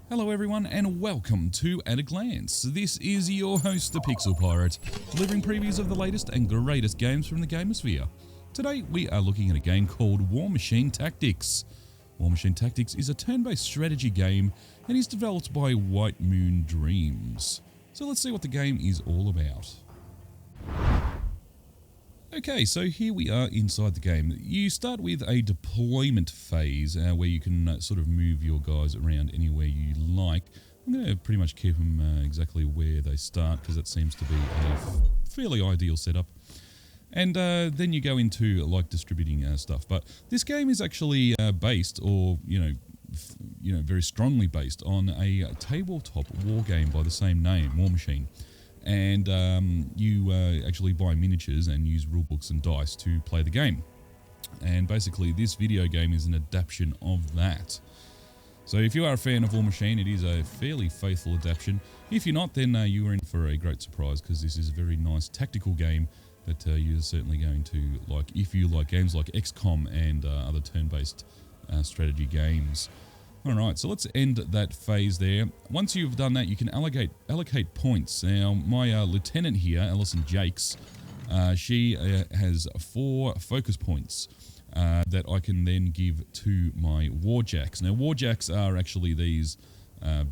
Hello everyone and welcome to At a Glance. This is your host, the Pixel Pirate, delivering previews of the latest and greatest games from the Gamersphere. Today we are looking at a game called Warmachine Tactics. Warmachine Tactics is a turn-based strategy game and is developed by White Moon Dreams. So let's see what the game is all about. Okay, so here we are inside the game. You start with a deployment phase where you can sort of move your guys around anywhere you like. I'm going to pretty much keep them exactly where they start because that seems to be a fairly ideal setup. And then you go into like distributing stuff. But this game is actually based, or very strongly based on a tabletop war game by the same name, Warmachine. And you actually buy miniatures and use rulebooks and dice to play the game. And basically this video game is an adaptation of that. So if you are a fan of Warmachine, it is a fairly faithful adaptation. If you're not, then you are in for a great surprise because this is a very nice tactical game that you're certainly going to like if you like games like XCOM and other turn-based strategy games. Alright, so let's end that phase there. Once you've done that, you can allocate points. Now, my lieutenant here, Alison Jakes, she has 4 focus points that I can then give to my warjacks. Now, warjacks are actually these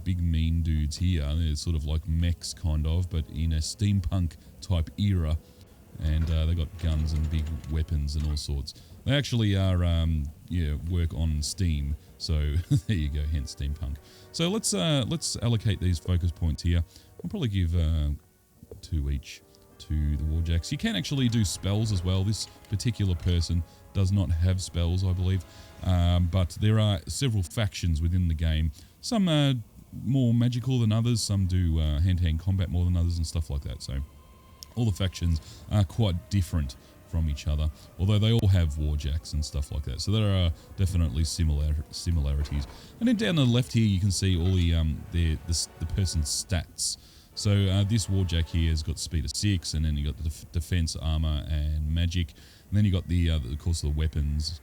big mean dudes here. They're sort of like mechs, kind of, but in a steampunk type era. And they got guns and big weapons and all sorts. They actually are, work on Steam. So there you go, hence steampunk. So let's allocate these focus points here. I'll probably give 2 each to the warjacks. You can actually do spells as well. This particular person does not have spells, I believe. But there are several factions within the game. Some are more magical than others. Some do hand-to-hand combat more than others and stuff like that. So all the factions are quite different from each other, although they all have warjacks and stuff like that. So there are definitely similarities. And then down the left here, you can see all the person's stats. So this warjack here has got speed of 6, and then you got the defense, armor, and magic. And then you got the of course the weapons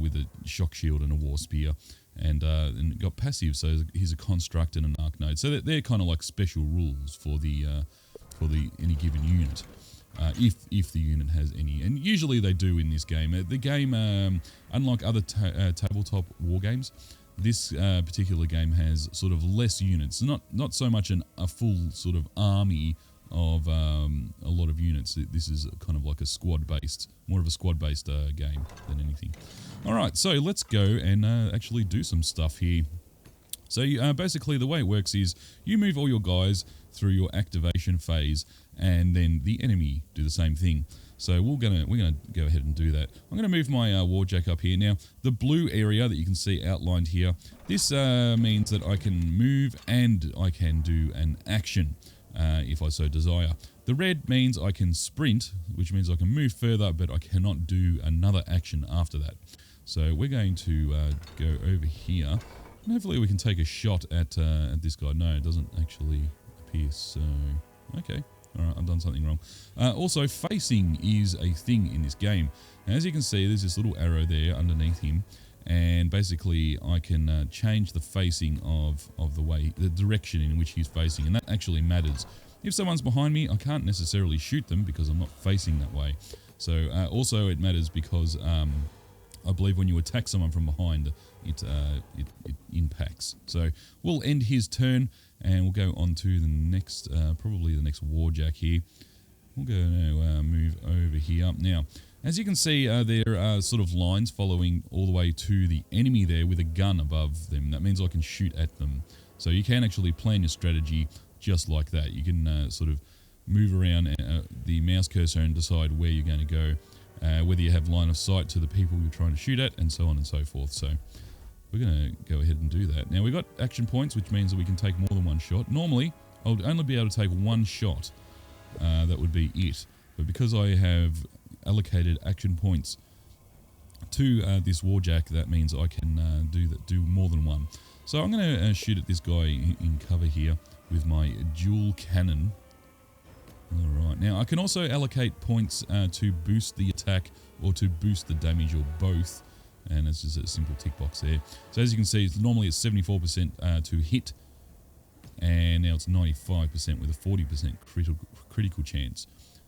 with a shock shield and a war spear. And you got passive. So here's a construct and an arc node. So they're kind of like special rules for the any given unit. If the unit has any, and usually they do in this game. The game, unlike other tabletop war games, this particular game has sort of less units. Not so much a full sort of army of a lot of units. This is kind of like more of a squad-based game than anything. All right, so let's go and actually do some stuff here. So basically the way it works is you move all your guys through your activation phase, and then the enemy do the same thing. So we're gonna go ahead and do that. I'm gonna move my warjack up here. Now the blue area that you can see outlined here, this means that I can move and I can do an action if I so desire. The red means I can sprint, which means I can move further, but I cannot do another action after that. So we're going to go over here. And hopefully we can take a shot at this guy. No, it doesn't actually appear so. Okay, alright, I've done something wrong. Also, facing is a thing in this game. Now, as you can see, there's this little arrow there underneath him. And basically, I can change the facing of the direction in which he's facing. And that actually matters. If someone's behind me, I can't necessarily shoot them because I'm not facing that way. So, also it matters because I believe when you attack someone from behind, it impacts. So we'll end his turn, and we'll go on to the next, probably the next warjack here. We'll go now move over here. Now, as you can see, there are sort of lines following all the way to the enemy there with a gun above them. That means I can shoot at them. So you can actually plan your strategy just like that. You can sort of move around the mouse cursor and decide where you're going to go. Whether you have line of sight to the people you're trying to shoot at, and so on and so forth. So we're going to go ahead and do that. Now we've got action points, which means that we can take more than one shot. Normally, I would only be able to take one shot. That would be it. But because I have allocated action points to this warjack, that means I can do more than one. So I'm going to shoot at this guy in cover here with my dual cannon. Alright, now I can also allocate points to boost the attack or to boost the damage, or both. and it's just a simple tick box there. So as you can see, normally it's 74% to hit, and now it's 95% with a 40% critical chance.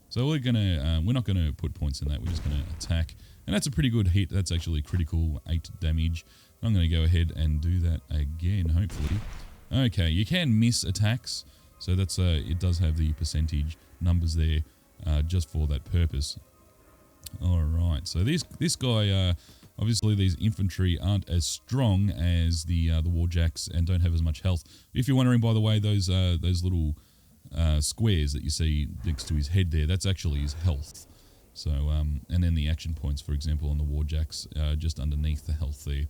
So we're not gonna put points in that. We're just gonna attack, and that's a pretty good hit. That's actually critical 8 damage. I'm gonna go ahead and do that again, hopefully. Okay, you can miss attacks, so that's it does have the percentage numbers there, just for that purpose. All right, so this guy, obviously these infantry aren't as strong as the warjacks and don't have as much health. If you're wondering, by the way, those little squares that you see next to his head there, that's actually his health. So, and then the action points, for example, on the warjacks, just underneath the health there.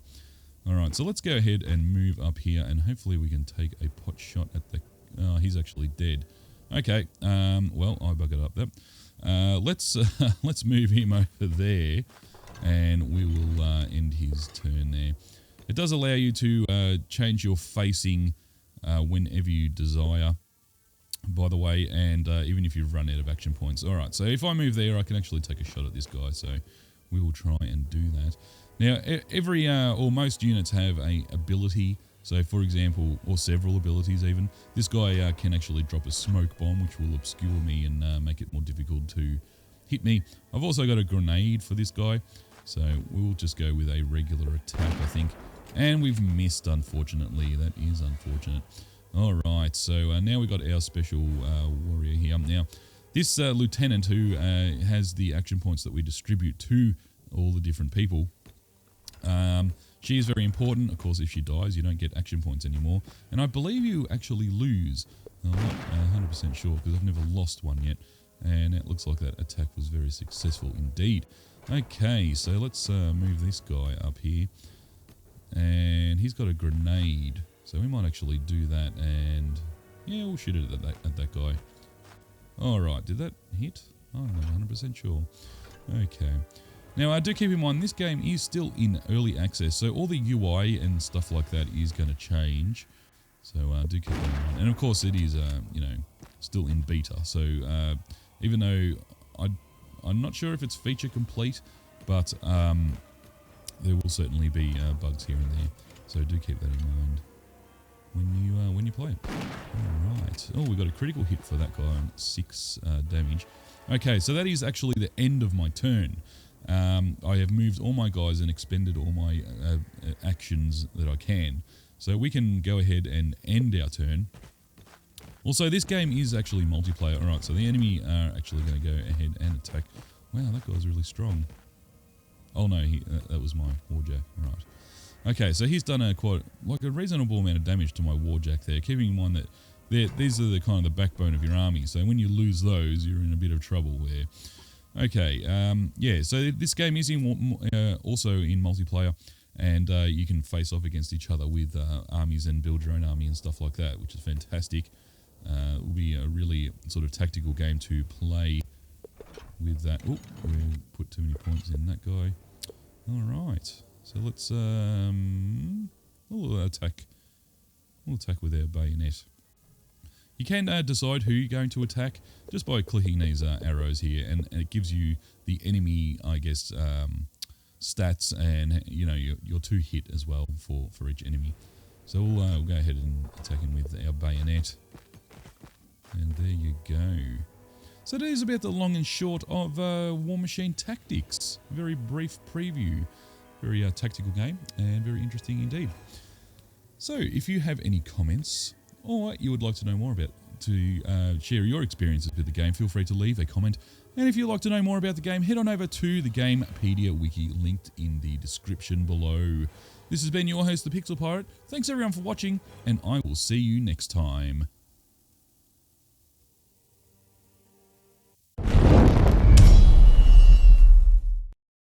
All right, so let's go ahead and move up here, and hopefully we can take a pot shot at the... Oh, he's actually dead. Okay, well, I buggered up that. Let's move him over there, and we will end his turn there. It does allow you to change your facing whenever you desire, by the way, and even if you've run out of action points. All right, so if I move there, I can actually take a shot at this guy, so we will try and do that. Now, every or most units have a ability. So, for example, or several abilities even. This guy can actually drop a smoke bomb, which will obscure me and make it more difficult to hit me. I've also got a grenade for this guy, so we'll just go with a regular attack, I think. And we've missed, unfortunately. That is unfortunate. All right, so now we've got our special warrior here. Now, this lieutenant who has the action points that we distribute to all the different people, she is very important. Of course, if she dies, you don't get action points anymore. And I believe you actually lose. I'm not 100% sure because I've never lost one yet. And it looks like that attack was very successful indeed. Okay, so let's move this guy up here. And he's got a grenade. So we might actually do that. And yeah, we'll shoot it at that guy. Alright, did that hit? I'm not 100% sure. Okay. Now, I do keep in mind, this game is still in early access, so all the UI and stuff like that is going to change. So, do keep that in mind. And of course, it is, you know, still in beta. So, even though I'm not sure if it's feature complete, but there will certainly be bugs here and there. So, do keep that in mind when you play. All right. Oh, we got a critical hit for that guy on 6 damage. Okay, so that is actually the end of my turn. I have moved all my guys and expended all my actions that I can. So we can go ahead and end our turn. Also, this game is actually multiplayer. Alright, so the enemy are actually going to go ahead and attack. Wow, that guy's really strong. Oh no, that was my warjack. Alright. Okay, so he's done a reasonable amount of damage to my warjack there, keeping in mind that these are the kind of the backbone of your army. So when you lose those, you're in a bit of trouble there. Okay, yeah, so this game is also in multiplayer, and you can face off against each other with armies and build your own army and stuff like that, which is fantastic. It will be a really sort of tactical game to play with that. Oh, we put too many points in that guy. Alright, so let's we'll attack with our bayonet. You can decide who you're going to attack just by clicking these arrows here, and it gives you the enemy, I guess, stats and, you know, your 2 hit as well for each enemy. So we'll go ahead and attack him with our bayonet. And there you go. So that is about the long and short of Warmachine Tactics. Very brief preview. Very tactical game and very interesting indeed. So if you have any comments, or you would like to know more about, to share your experiences with the game, feel free to leave a comment. And if you'd like to know more about the game, head on over to the Gamepedia Wiki, linked in the description below. This has been your host, the Pixel Pirate. Thanks everyone for watching, and I will see you next time.